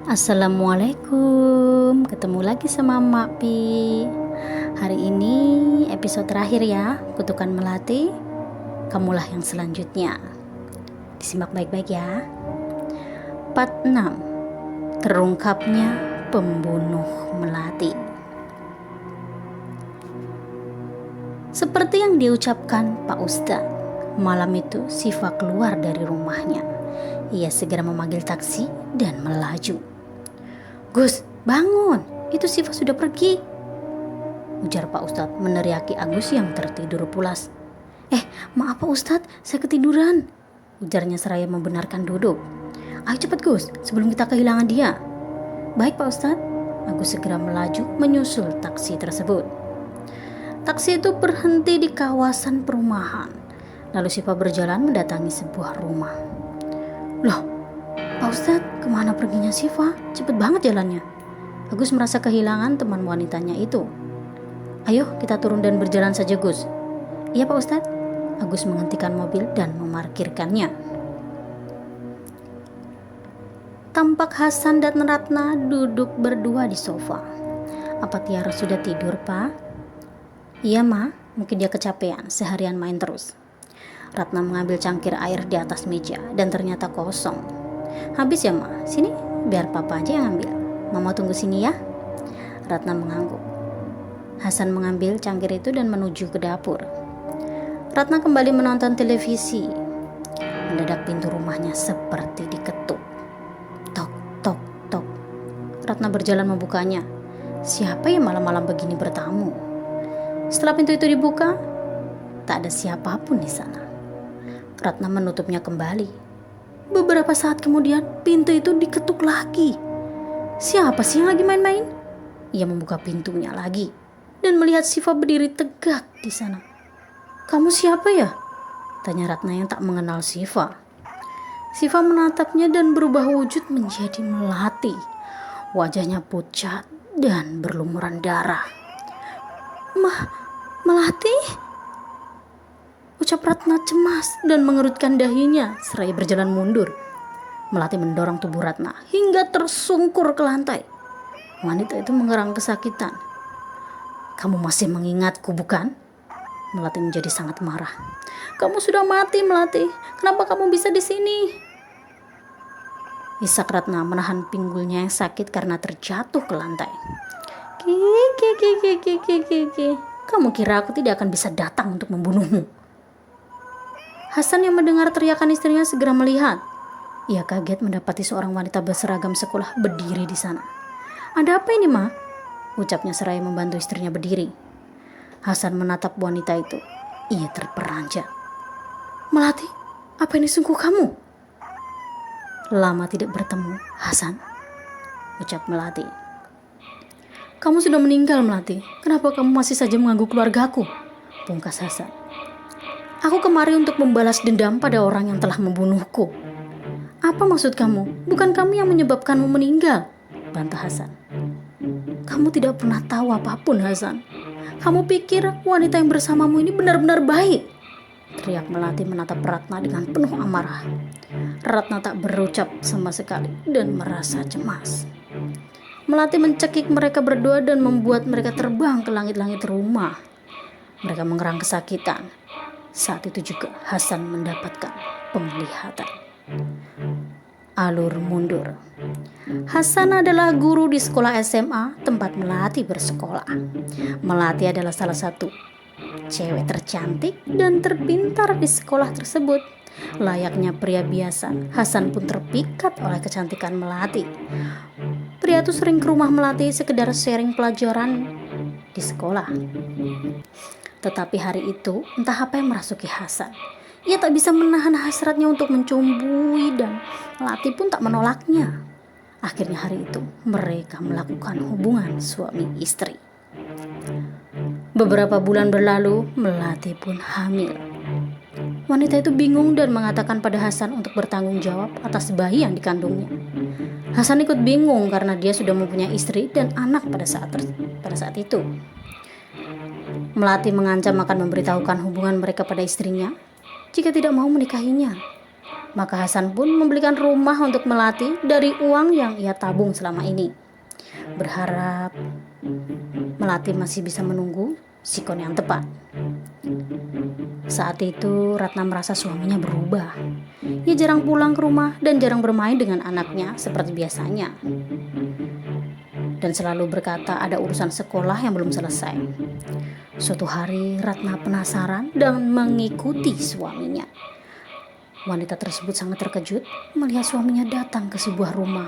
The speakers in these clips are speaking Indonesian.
Assalamualaikum, ketemu lagi sama Mak Pi. Hari ini episode terakhir ya, Kutukan Melati. Kamulah yang selanjutnya. Disimak baik-baik ya. Part 6. Terungkapnya pembunuh Melati. Seperti yang diucapkan Pak Ustadz, malam itu Siva keluar dari rumahnya. Ia segera memanggil taksi dan melaju. "Gus, bangun, itu Siva sudah pergi," ujar Pak Ustadz meneriaki Agus yang tertidur pulas. Maaf Pak Ustadz, saya ketiduran," ujarnya seraya membenarkan duduk. "Ayo cepat Gus, sebelum kita kehilangan dia." "Baik Pak Ustadz," Agus segera melaju menyusul taksi tersebut. Taksi itu berhenti di kawasan perumahan. Lalu Siva berjalan mendatangi sebuah rumah. "Loh, Pak Ustadz, kemana perginya Siva? Cepet banget jalannya." Agus merasa kehilangan teman wanitanya itu. "Ayo kita turun dan berjalan saja Gus." "Iya Pak Ustadz." Agus menghentikan mobil dan memarkirkannya. Tampak Hasan dan Ratna duduk berdua di sofa. "Apa Tiara sudah tidur Pak?" "Iya Ma, mungkin dia kecapean, seharian main terus." Ratna mengambil cangkir air di atas meja dan ternyata kosong. "Habis ya Ma, sini biar Papa aja yang ambil. Mama tunggu sini ya." Ratna mengangguk. Hasan mengambil cangkir itu dan menuju ke dapur. Ratna kembali menonton televisi. Mendadak pintu rumahnya seperti diketuk. Tok, tok, tok. Ratna berjalan membukanya. Siapa yang malam-malam begini bertamu? Setelah pintu itu dibuka, tak ada siapapun di sana. Ratna menutupnya kembali. Beberapa saat kemudian, pintu itu diketuk lagi. Siapa sih yang lagi main-main? Ia membuka pintunya lagi dan melihat Siva berdiri tegak di sana. "Kamu siapa ya?" tanya Ratna yang tak mengenal Siva. Siva menatapnya dan berubah wujud menjadi Melati. Wajahnya pucat dan berlumuran darah. Melati?" ucap Ratna cemas dan mengerutkan dahinya seraya berjalan mundur. Melati mendorong tubuh Ratna hingga tersungkur ke lantai. Wanita itu mengerang kesakitan. "Kamu masih mengingatku bukan?" Melati menjadi sangat marah. "Kamu sudah mati Melati, kenapa kamu bisa di sini?" Isak Ratna menahan pinggulnya yang sakit karena terjatuh ke lantai. Ki. "Kamu kira aku tidak akan bisa datang untuk membunuhmu?" Hasan yang mendengar teriakan istrinya segera melihat. Ia kaget mendapati seorang wanita berseragam sekolah berdiri di sana. "Ada apa ini, Ma?" ucapnya seraya membantu istrinya berdiri. Hasan menatap wanita itu. Ia terperanjat. "Melati, apa ini sungguh kamu?" "Lama tidak bertemu, Hasan," ucap Melati. "Kamu sudah meninggal, Melati. Kenapa kamu masih saja mengganggu keluargaku?" pungkas Hasan. "Aku kemari untuk membalas dendam pada orang yang telah membunuhku." "Apa maksud kamu? Bukan kamu yang menyebabkanmu meninggal," bantah Hasan. "Kamu tidak pernah tahu apapun, Hasan. Kamu pikir wanita yang bersamamu ini benar-benar baik?" teriak Melati menatap Ratna dengan penuh amarah. Ratna tak berucap sama sekali dan merasa cemas. Melati mencekik mereka berdua dan membuat mereka terbang ke langit-langit rumah. Mereka mengerang kesakitan. Saat itu juga Hasan mendapatkan penglihatan. Alur mundur. Hasan adalah guru di sekolah SMA tempat Melati bersekolah. Melati adalah salah satu cewek tercantik dan terpintar di sekolah tersebut. Layaknya pria biasa, Hasan pun terpikat oleh kecantikan Melati. Pria itu sering ke rumah Melati sekedar sharing pelajaran di sekolah. Tetapi hari itu, entah apa yang merasuki Hasan. Ia tak bisa menahan hasratnya untuk mencumbui dan Melati pun tak menolaknya. Akhirnya hari itu, mereka melakukan hubungan suami istri. Beberapa bulan berlalu, Melati pun hamil. Wanita itu bingung dan mengatakan pada Hasan untuk bertanggung jawab atas bayi yang dikandungnya. Hasan ikut bingung karena dia sudah mempunyai istri dan anak pada saat itu. Melati mengancam akan memberitahukan hubungan mereka pada istrinya jika tidak mau menikahinya. Maka Hasan pun membelikan rumah untuk Melati dari uang yang ia tabung selama ini. Berharap Melati masih bisa menunggu sikon yang tepat. Saat itu Ratna merasa suaminya berubah. Ia jarang pulang ke rumah dan jarang bermain dengan anaknya seperti biasanya. Dan selalu berkata ada urusan sekolah yang belum selesai. Suatu hari Ratna penasaran dan mengikuti suaminya. Wanita tersebut sangat terkejut melihat suaminya datang ke sebuah rumah.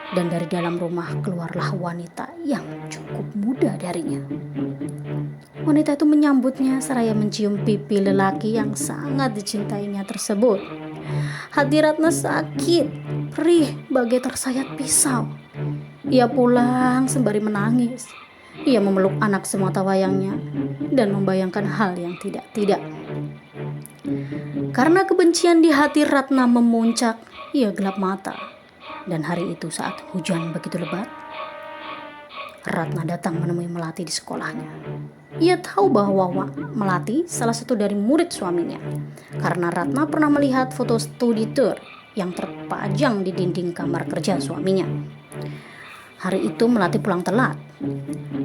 Dan dari dalam rumah keluarlah wanita yang cukup muda darinya. Wanita itu menyambutnya seraya mencium pipi lelaki yang sangat dicintainya tersebut. Hati Ratna sakit, perih bagai tersayat pisau. Ia pulang sembari menangis. Ia memeluk anak semata wayangnya dan membayangkan hal yang tidak-tidak. Karena kebencian di hati Ratna memuncak, ia gelap mata. Dan hari itu saat hujan begitu lebat, Ratna datang menemui Melati di sekolahnya. Ia tahu bahwa Melati salah satu dari murid suaminya, karena Ratna pernah melihat foto studi tour yang terpajang di dinding kamar kerja suaminya. Hari itu Melati pulang telat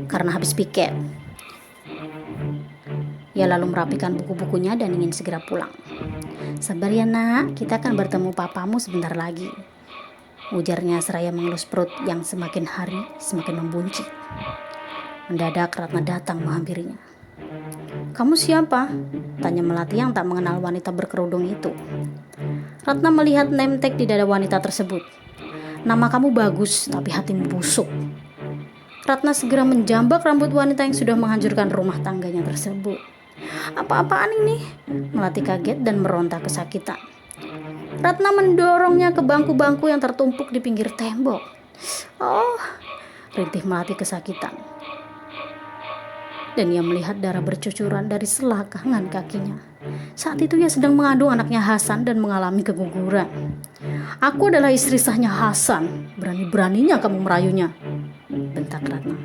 karena habis piket. Ia lalu merapikan buku-bukunya dan ingin segera pulang. "Sabar ya nak, kita akan bertemu papamu sebentar lagi," ujarnya seraya mengelus perut yang semakin hari semakin membuncit. Mendadak Ratna datang menghampirinya. "Kamu siapa?" tanya Melati yang tak mengenal wanita berkerudung itu. Ratna melihat name tag di dada wanita tersebut. "Nama kamu bagus, tapi hatimu busuk." Ratna segera menjambak rambut wanita yang sudah menghancurkan rumah tangganya tersebut. "Apa-apaan ini?" Melati kaget dan meronta kesakitan. Ratna mendorongnya ke bangku-bangku yang tertumpuk di pinggir tembok. "Oh," rintih Melati kesakitan. Dan ia melihat darah bercucuran dari selangkangan kakinya. Saat itu ia sedang mengandung anaknya Hasan dan mengalami keguguran. "Aku adalah istri sahnya Hasan. Berani-beraninya kamu merayunya," bentak Ratna.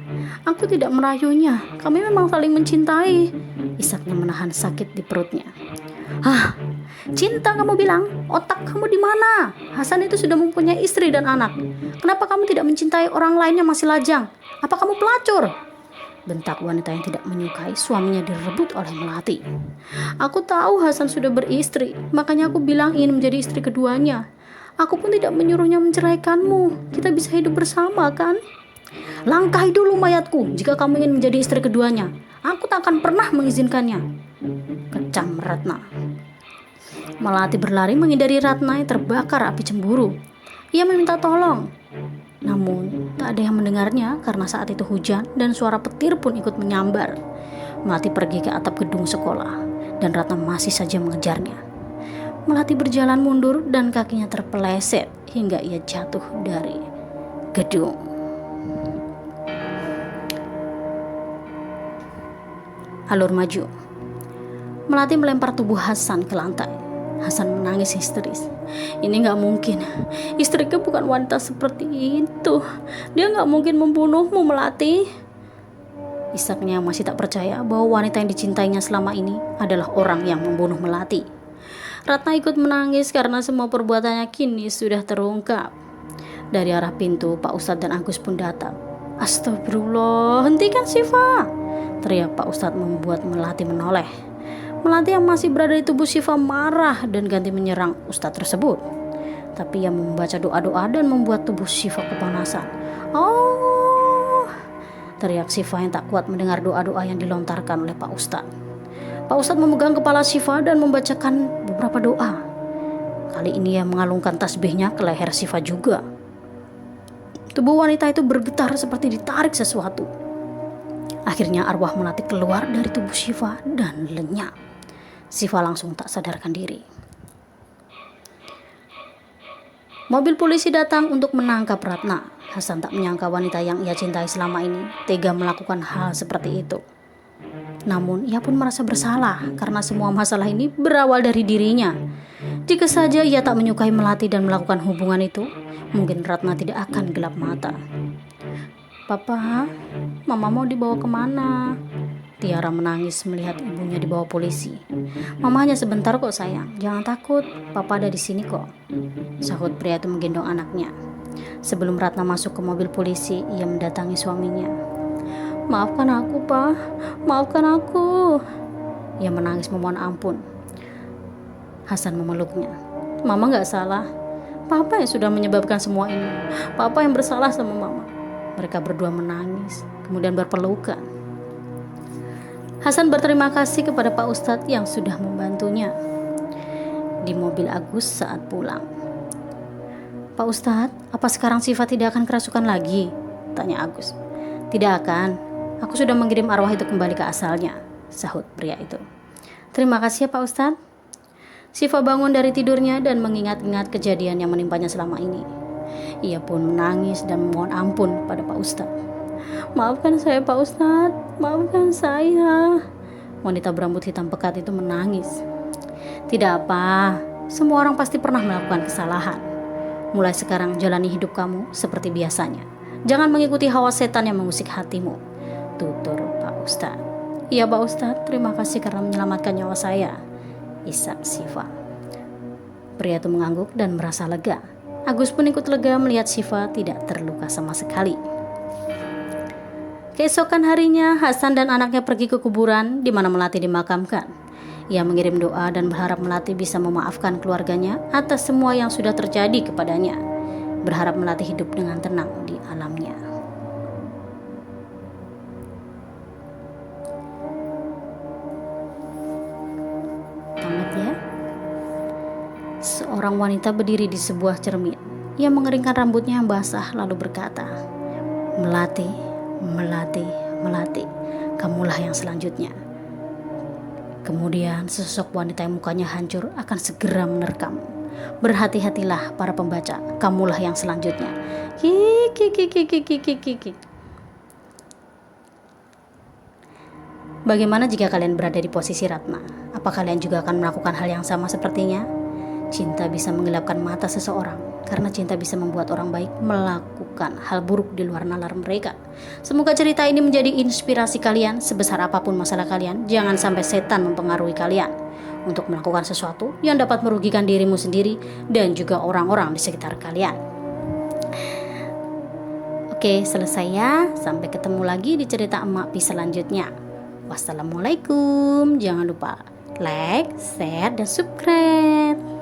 "Aku tidak merayunya. Kami memang saling mencintai," isaknya menahan sakit di perutnya. "Hah, cinta kamu bilang? Otak kamu di mana? Hasan itu sudah mempunyai istri dan anak. Kenapa kamu tidak mencintai orang lain yang masih lajang? Apa kamu pelacur?" bentak wanita yang tidak menyukai suaminya direbut oleh Melati. "Aku tahu Hasan sudah beristri, makanya aku bilang ingin menjadi istri keduanya. Aku pun tidak menyuruhnya menceraikanmu. Kita bisa hidup bersama, kan? Langkahi dulu mayatku jika kamu ingin menjadi istri keduanya. Aku tak akan pernah mengizinkannya," kecam Ratna. Melati berlari menghindari Ratna yang terbakar api cemburu. Ia meminta tolong. Namun tak ada yang mendengarnya karena saat itu hujan dan suara petir pun ikut menyambar. Melati pergi ke atap gedung sekolah dan Ratna masih saja mengejarnya. Melati berjalan mundur dan kakinya terpeleset hingga ia jatuh dari gedung. Alur maju. Melati melempar tubuh Hasan ke lantai. Hasan menangis histeris. "Ini gak mungkin. Istriku bukan wanita seperti itu. Dia gak mungkin membunuhmu, Melati," isaknya masih tak percaya bahwa wanita yang dicintainya selama ini adalah orang yang membunuh Melati. Ratna ikut menangis karena semua perbuatannya kini sudah terungkap. Dari arah pintu, Pak Ustadz dan Agus pun datang. "Astagfirullah, hentikan Syifa!" teriak Pak Ustadz membuat Melati menoleh. Melati yang masih berada di tubuh Syifa marah dan ganti menyerang Ustadz tersebut. Tapi ia membaca doa-doa dan membuat tubuh Syifa kepanasan. "Oh!" teriak Syifa yang tak kuat mendengar doa-doa yang dilontarkan oleh Pak Ustadz. Pak Ustadz memegang kepala Syifa dan membacakan beberapa doa. Kali ini ia mengalungkan tasbihnya ke leher Syifa juga. Tubuh wanita itu bergetar seperti ditarik sesuatu. Akhirnya arwah Melati keluar dari tubuh Syifa dan lenyap. Syifa langsung tak sadarkan diri. Mobil polisi datang untuk menangkap Ratna. Hasan tak menyangka wanita yang ia cintai selama ini tega melakukan hal seperti itu. Namun ia pun merasa bersalah karena semua masalah ini berawal dari dirinya. Jika saja ia tak menyukai Melati dan melakukan hubungan itu, mungkin Ratna tidak akan gelap mata. "Papa, Mama mau dibawa kemana?" Tiara menangis melihat ibunya dibawa polisi. "Mama hanya sebentar kok sayang, jangan takut, papa ada di sini kok," sahut pria itu menggendong anaknya. Sebelum Ratna masuk ke mobil polisi, ia mendatangi suaminya. "Maafkan aku, Pak, maafkan aku." Ia menangis memohon ampun. Hasan memeluknya. "Mama gak salah, papa yang sudah menyebabkan semua ini. Papa yang bersalah sama mama." Mereka berdua menangis, kemudian berpelukan. Hasan berterima kasih kepada Pak Ustadz yang sudah membantunya. Di mobil Agus saat pulang. "Pak Ustadz, apa sekarang Syifa tidak akan kerasukan lagi?" tanya Agus. "Tidak akan, aku sudah mengirim arwah itu kembali ke asalnya," sahut pria itu. "Terima kasih ya Pak Ustadz." Syifa bangun dari tidurnya dan mengingat-ingat kejadian yang menimpanya selama ini. Ia pun menangis dan memohon ampun pada Pak Ustadz. "Maafkan saya Pak Ustadz, maafkan saya." Wanita berambut hitam pekat itu menangis. "Tidak apa, semua orang pasti pernah melakukan kesalahan. Mulai sekarang jalani hidup kamu seperti biasanya. Jangan mengikuti hawa setan yang mengusik hatimu," tutur Pak Ustadz. "Iya Pak Ustadz, terima kasih karena menyelamatkan nyawa saya," isap Syifa. Pria itu mengangguk dan merasa lega. Agus pun ikut lega melihat Syifa tidak terluka sama sekali. Keesokan harinya, Hasan dan anaknya pergi ke kuburan di mana Melati dimakamkan. Ia mengirim doa dan berharap Melati bisa memaafkan keluarganya atas semua yang sudah terjadi kepadanya. Berharap Melati hidup dengan tenang di alamnya. Tamat ya. Seorang wanita berdiri di sebuah cermin. Ia mengeringkan rambutnya yang basah lalu berkata, "Melati, Melati, Melati, kamulah yang selanjutnya." Kemudian sesosok wanita yang mukanya hancur akan segera menerkam. "Berhati-hatilah para pembaca, kamulah yang selanjutnya." Kiki. Bagaimana jika kalian berada di posisi Ratna? Apa kalian juga akan melakukan hal yang sama sepertinya? Cinta bisa menggelapkan mata seseorang, karena cinta bisa membuat orang baik melakukan hal buruk di luar nalar mereka. Semoga cerita ini menjadi inspirasi kalian. Sebesar apapun masalah kalian, jangan sampai setan mempengaruhi kalian untuk melakukan sesuatu yang dapat merugikan dirimu sendiri dan juga orang-orang di sekitar kalian. Oke, selesai ya. Sampai ketemu lagi di cerita Emak Pi selanjutnya. Wassalamualaikum. Jangan lupa like, share, dan subscribe.